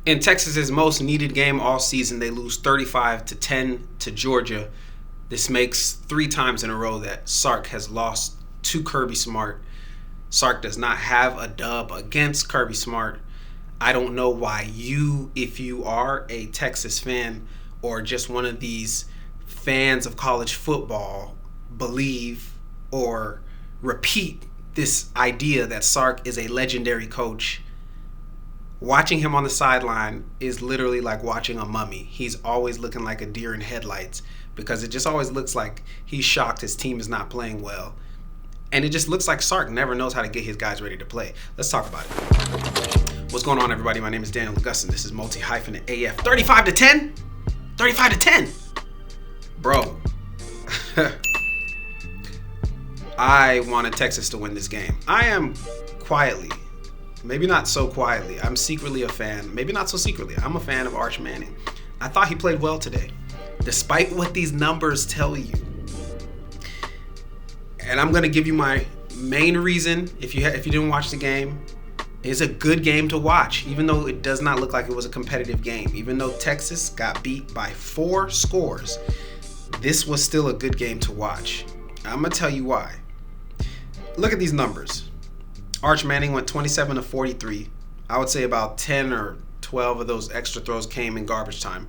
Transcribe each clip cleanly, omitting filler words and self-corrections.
In Texas's most needed game all season, they lose 35-10 to Georgia. This makes 3 times in a row that Sark has lost to Kirby Smart. Sark does not have a dub against Kirby Smart. I don't know why you, if you are a Texas fan or just one of these fans of college football, believe or repeat this idea that Sark is a legendary coach. Watching him on the sideline is literally like watching a mummy. He's always looking like a deer in headlights because it just always looks like he's shocked his team is not playing well. And it just looks like Sark never knows how to get his guys ready to play. Let's talk about it. What's going on, everybody? My name is Daniel Augustin. This is Multi-AF. 35-10? 35-10? Bro. I wanted Texas to win this game. I am quietly, maybe not so quietly, I'm secretly a fan. Maybe not so secretly. I'm a fan of Arch Manning. I thought he played well today, despite what these numbers tell you. And I'm going to give you my main reason, if you didn't watch the game. It's a good game to watch, even though it does not look like it was a competitive game. Even though Texas got beat by 4 scores, this was still a good game to watch. I'm going to tell you why. Look at these numbers. Arch Manning went 27 of 43. I would say about 10 or 12 of those extra throws came in garbage time.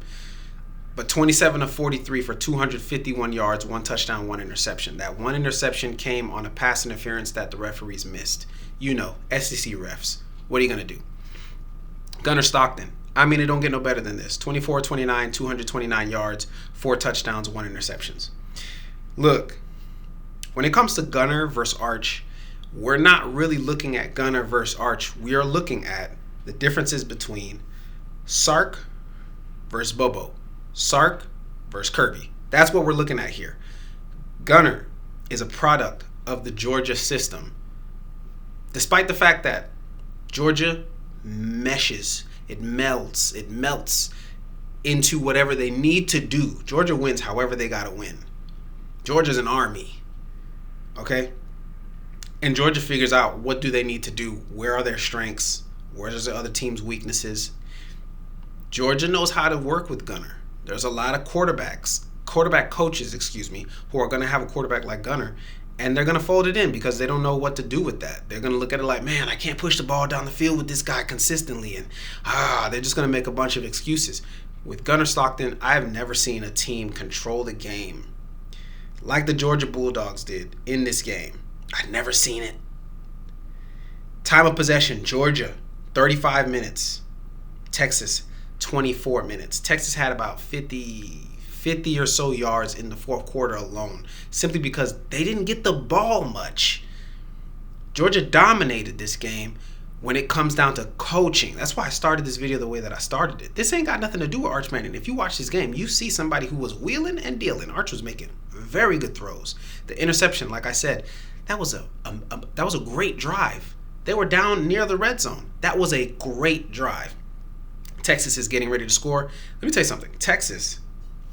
But 27 of 43 for 251 yards, 1 touchdown, 1 interception. That 1 interception came on a pass interference that the referees missed. You know, SEC refs. What are you going to do? Gunnar Stockton. I mean, it don't get no better than this. 24-29, 229 yards, 4 touchdowns, 1 interceptions. Look, when it comes to Gunnar versus Arch, we're not really looking at Gunnar versus Arch. We are looking at the differences between Sark versus Bobo. Sark versus Kirby. That's what we're looking at here. Gunnar is a product of the Georgia system. Despite the fact that Georgia meshes, it melts into whatever they need to do. Georgia wins however they got to win. Georgia's an army. Okay? And Georgia figures out what do they need to do. Where are their strengths? Where's the other team's weaknesses? Georgia knows how to work with Gunnar. There's a lot of quarterback coaches, who are going to have a quarterback like Gunnar, and they're going to fold it in because they don't know what to do with that. They're going to look at it like, man, I can't push the ball down the field with this guy consistently, and they're just going to make a bunch of excuses. With Gunnar Stockton, I have never seen a team control the game like the Georgia Bulldogs did in this game. I've never seen it. Time of possession, Georgia, 35 minutes. Texas, 24 minutes. Texas had about 50 or so yards in the fourth quarter alone, simply because they didn't get the ball much. Georgia dominated this game when it comes down to coaching. That's why I started this video the way that I started it. This ain't got nothing to do with Arch Manning. If you watch this game, you see somebody who was wheeling and dealing. Arch was making very good throws. The interception, like I said, that was a great drive. They were down near the red zone. That was a great drive. Texas is getting ready to score. Let me tell you something. Texas,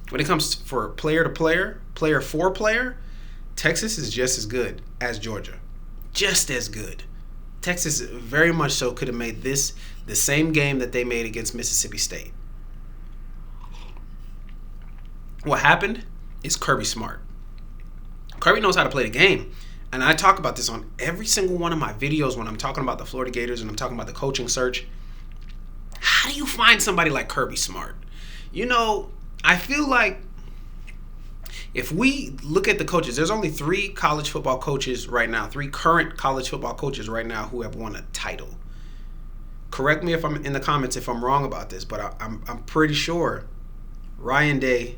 when it comes for player to player, player for player, Texas is just as good as Georgia. Just as good. Texas very much so could have made this the same game that they made against Mississippi State. What happened is Kirby Smart. Kirby knows how to play the game. And I talk about this on every single one of my videos when I'm talking about the Florida Gators and I'm talking about the coaching search. How do you find somebody like Kirby Smart? You know, I feel like if we look at the coaches, there's only 3 college football coaches right now, 3 current college football coaches right now who have won a title. Correct me if I'm in the comments if I'm wrong about this, but I'm pretty sure Ryan Day,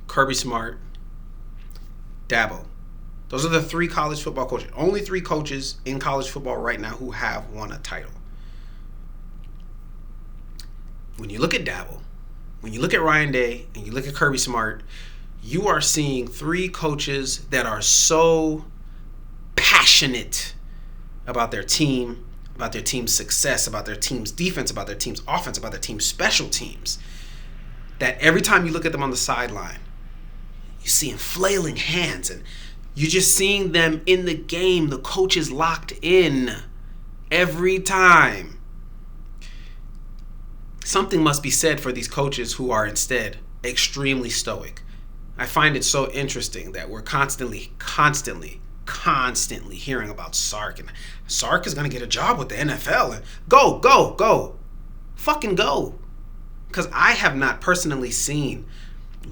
Kirby Smart, Dabo. Those are the 3 college football coaches. Only 3 coaches in college football right now who have won a title. When you look at Dabo, when you look at Ryan Day, and you look at Kirby Smart, you are seeing 3 coaches that are so passionate about their team, about their team's success, about their team's defense, about their team's offense, about their team's special teams, that every time you look at them on the sideline, you see them flailing hands, and you're just seeing them in the game. The coach is locked in every time. Something must be said for these coaches who are instead extremely stoic. I find it so interesting that we're constantly hearing about Sark, and Sark is going to get a job with the NFL, and go. Fucking go. Because I have not personally seen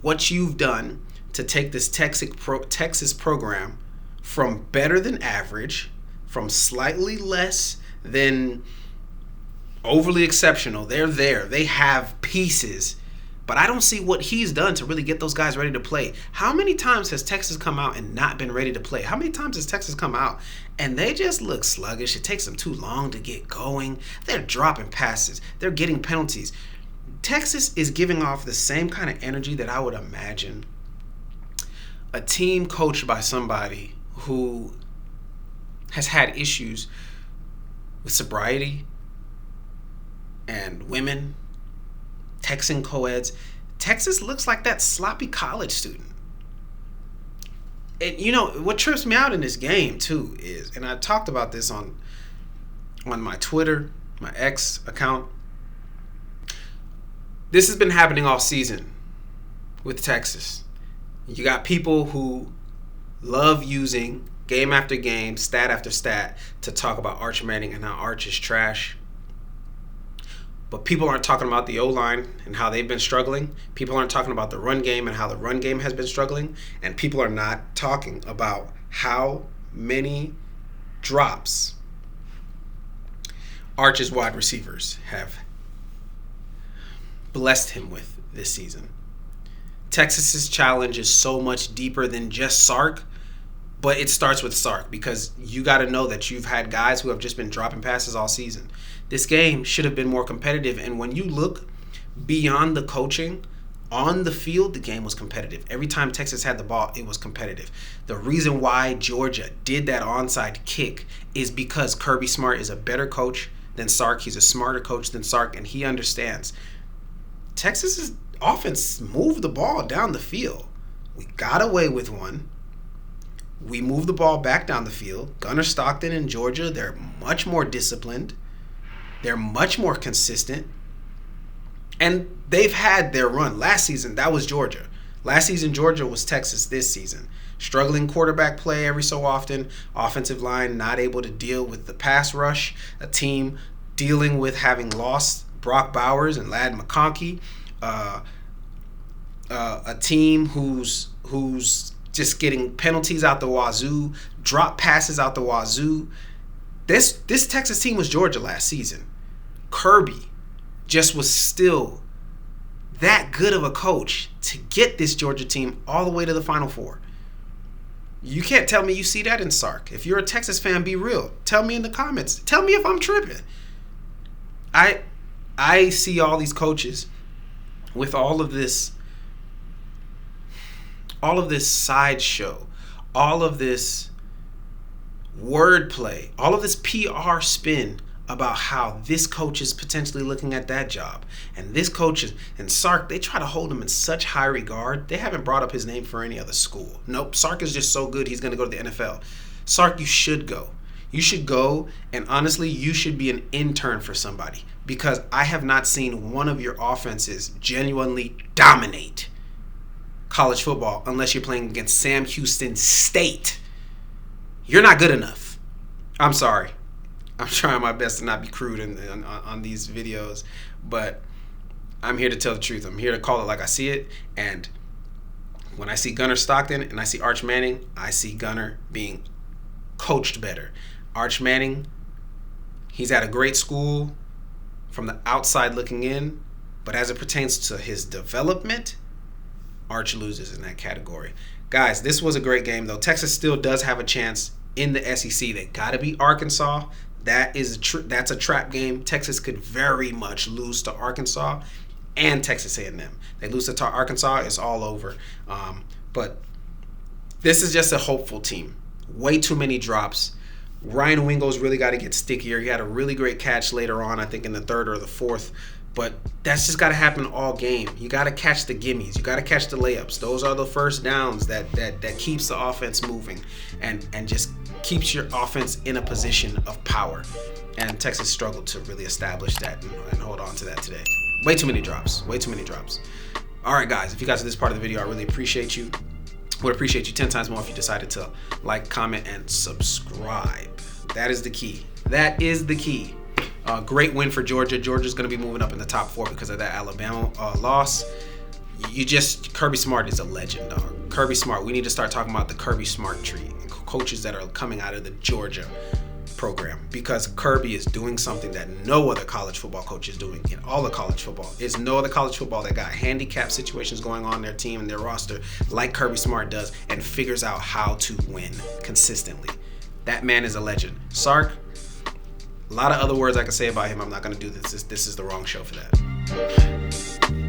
what you've done to take this Texas program from better than average, from slightly less than overly exceptional. They're there. They have pieces. But I don't see what he's done to really get those guys ready to play. How many times has Texas come out and not been ready to play? How many times has Texas come out and they just look sluggish? It takes them too long to get going. They're dropping passes. They're getting penalties. Texas is giving off the same kind of energy that I would imagine a team coached by somebody who has had issues with sobriety and women, Texan co-eds. Texas looks like that sloppy college student. And you know, what trips me out in this game too is, and I talked about this on my Twitter, my X account, this has been happening all season with Texas. You got people who love using game after game, stat after stat to talk about Arch Manning and how Arch is trash. But people aren't talking about the O-line and how they've been struggling. People aren't talking about the run game and how the run game has been struggling. And people are not talking about how many drops Arch's wide receivers have blessed him with this season. Texas's challenge is so much deeper than just Sark, but it starts with Sark because you got to know that you've had guys who have just been dropping passes all season. This game should have been more competitive, and when you look beyond the coaching, on the field, the game was competitive. Every time Texas had the ball, it was competitive. The reason why Georgia did that onside kick is because Kirby Smart is a better coach than Sark. He's a smarter coach than Sark, and he understands. Texas's offense moved the ball down the field. We got away with one. We moved the ball back down the field. Gunnar Stockton in Georgia, they're much more disciplined. They're much more consistent. And they've had their run. Last season, that was Georgia. Last season, Georgia was Texas this season. Struggling quarterback play every so often. Offensive line not able to deal with the pass rush. A team dealing with having lost Brock Bowers and Ladd McConkey. A team who's just getting penalties out the wazoo. Drop passes out the wazoo. This Texas team was Georgia last season. Kirby just was still that good of a coach to get this Georgia team all the way to the Final Four. You can't tell me you see that in Sark. If you're a Texas fan, be real. Tell me in the comments. Tell me if I'm tripping. I see all these coaches with all of this sideshow, all of this wordplay, all of this PR spin about how this coach is potentially looking at that job. And this coach and Sark, they try to hold him in such high regard. They haven't brought up his name for any other school. Nope, Sark is just so good he's going to go to the NFL. Sark, you should go. You should go, and honestly, you should be an intern for somebody because I have not seen one of your offenses genuinely dominate college football unless you're playing against Sam Houston State. You're not good enough. I'm sorry. I'm trying my best to not be crude on these videos, but I'm here to tell the truth. I'm here to call it like I see it, and when I see Gunnar Stockton and I see Arch Manning, I see Gunnar being coached better. Arch Manning, he's at a great school from the outside looking in, but as it pertains to his development, Arch loses in that category. Guys, this was a great game, though. Texas still does have a chance in the SEC. They got to beat Arkansas. That's a trap game. Texas could very much lose to Arkansas and Texas A&M. They lose to Arkansas, it's all over. But this is just a hopeful team. Way too many drops. Ryan Wingo's really got to get stickier. He had a really great catch later on, I think in the third or the fourth. But that's just got to happen all game. You got to catch the gimmies. You got to catch the layups. Those are the first downs that keeps the offense moving and just keeps your offense in a position of power. And Texas struggled to really establish that and hold on to that today. Way too many drops. All right, guys, if you got to this part of the video, I really appreciate you. Would appreciate you 10 times more if you decided to like, comment, and subscribe. That is the key. Great win for Georgia. Georgia's going to be moving up in the top 4 because of that Alabama loss. Kirby Smart is a legend, dog. Kirby Smart. We need to start talking about the Kirby Smart tree. Coaches that are coming out of the Georgia program, because Kirby is doing something that no other college football coach is doing in all of college football. There's no other college football that got handicap situations going on in their team and their roster like Kirby Smart does, and figures out how to win consistently. That man is a legend. Sark, a lot of other words I could say about him. I'm not going to do this. This is the wrong show for that.